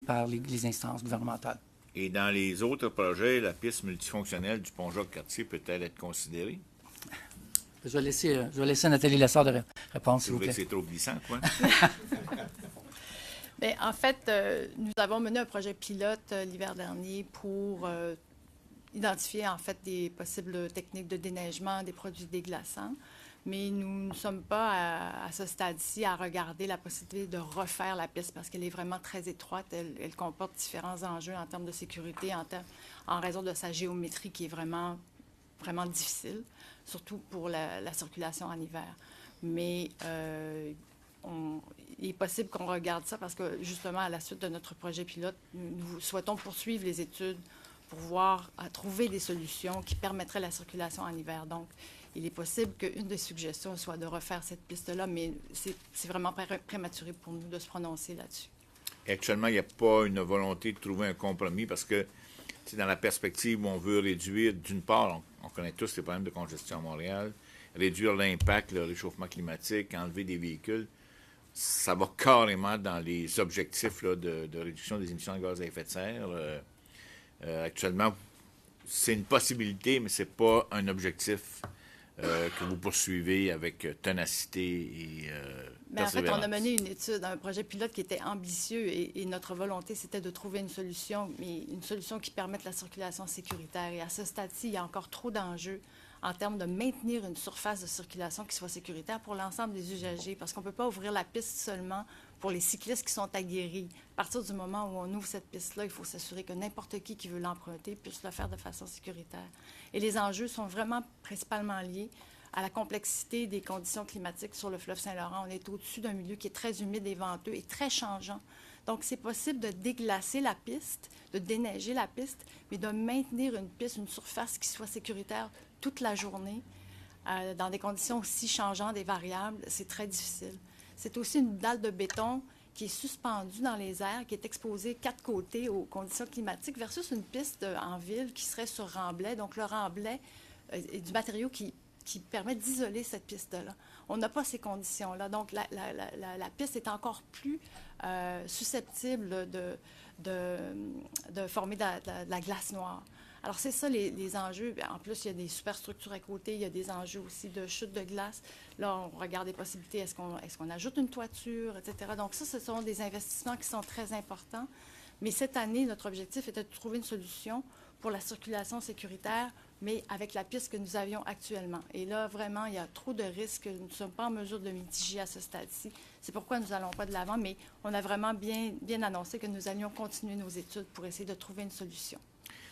par les instances gouvernementales. Et dans les autres projets, la piste multifonctionnelle du pont Jacques-Cartier peut-elle être considérée? Je vais laisser Nathalie Lessard de répondre, s'il vous Vous trouvez plaît. que c'est trop glissant, quoi? Bien, en fait, nous avons mené un projet pilote l'hiver dernier pour identifier en fait des possibles techniques de déneigement des produits déglaçants. Mais nous ne sommes pas à ce stade-ci à regarder la possibilité de refaire la piste parce qu'elle est vraiment très étroite. Elle comporte différents enjeux en termes de sécurité, en raison de sa géométrie qui est vraiment, vraiment difficile, surtout pour la circulation en hiver. Mais il est possible qu'on regarde ça parce que, justement, à la suite de notre projet pilote, nous souhaitons poursuivre les études pour voir, trouver des solutions qui permettraient la circulation en hiver. Donc, il est possible qu'une des suggestions soit de refaire cette piste-là, mais c'est vraiment prématuré pour nous de se prononcer là-dessus. Et actuellement, il n'y a pas une volonté de trouver un compromis parce que, dans la perspective où on veut réduire, d'une part, on connaît tous les problèmes de congestion à Montréal, réduire l'impact, le réchauffement climatique, enlever des véhicules, ça va carrément dans les objectifs là, de réduction des émissions de gaz à effet de serre. Actuellement, c'est une possibilité, mais ce n'est pas un objectif que vous poursuivez avec ténacité et Mais en fait, persévérance. on a mené une étude, un projet pilote qui était ambitieux et notre volonté, c'était de trouver une solution, mais une solution qui permette la circulation sécuritaire. Et à ce stade-ci, il y a encore trop d'enjeux en termes de maintenir une surface de circulation qui soit sécuritaire pour l'ensemble des usagers, parce qu'on ne peut pas ouvrir la piste seulement pour les cyclistes qui sont aguerris. À partir du moment où on ouvre cette piste-là, il faut s'assurer que n'importe qui veut l'emprunter puisse le faire de façon sécuritaire. Et les enjeux sont vraiment principalement liés à la complexité des conditions climatiques sur le fleuve Saint-Laurent. On est au-dessus d'un milieu qui est très humide et venteux et très changeant. Donc, c'est possible de déglacer la piste, de déneiger la piste, mais de maintenir une piste, une surface qui soit sécuritaire toute la journée, dans des conditions aussi changeantes et variables, c'est très difficile. C'est aussi une dalle de béton qui est suspendue dans les airs, qui est exposée 4 côtés aux conditions climatiques, versus une piste en ville qui serait sur remblai. Donc, le remblai est du matériau qui permet d'isoler cette piste-là. On n'a pas ces conditions-là. Donc, la piste est encore plus susceptible de former de la glace noire. Alors, c'est ça les enjeux. En plus, il y a des superstructures à côté. Il y a des enjeux aussi de chute de glace. Là, on regarde des possibilités. Est-ce qu'on ajoute une toiture, etc. Donc, ça, ce sont des investissements qui sont très importants. Mais cette année, notre objectif était de trouver une solution pour la circulation sécuritaire, mais avec la piste que nous avions actuellement. Et là, vraiment, il y a trop de risques que nous ne sommes pas en mesure de mitiger à ce stade-ci. C'est pourquoi nous n'allons pas de l'avant, mais on a vraiment bien annoncé que nous allions continuer nos études pour essayer de trouver une solution.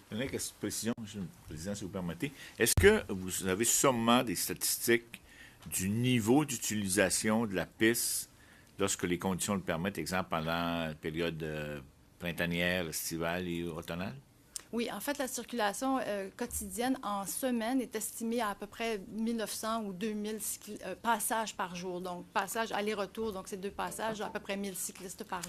Une précision, Monsieur le Président, si vous permettez. Est-ce que vous avez sûrement des statistiques du niveau d'utilisation de la piste lorsque les conditions le permettent, exemple pendant la période printanière, estivale et automnale? Oui, en fait, la circulation quotidienne en semaine est estimée à peu près 1900 ou 2000 passages par jour. Donc, passage aller-retour, donc c'est 2 passages, à peu près 1000 cyclistes par jour.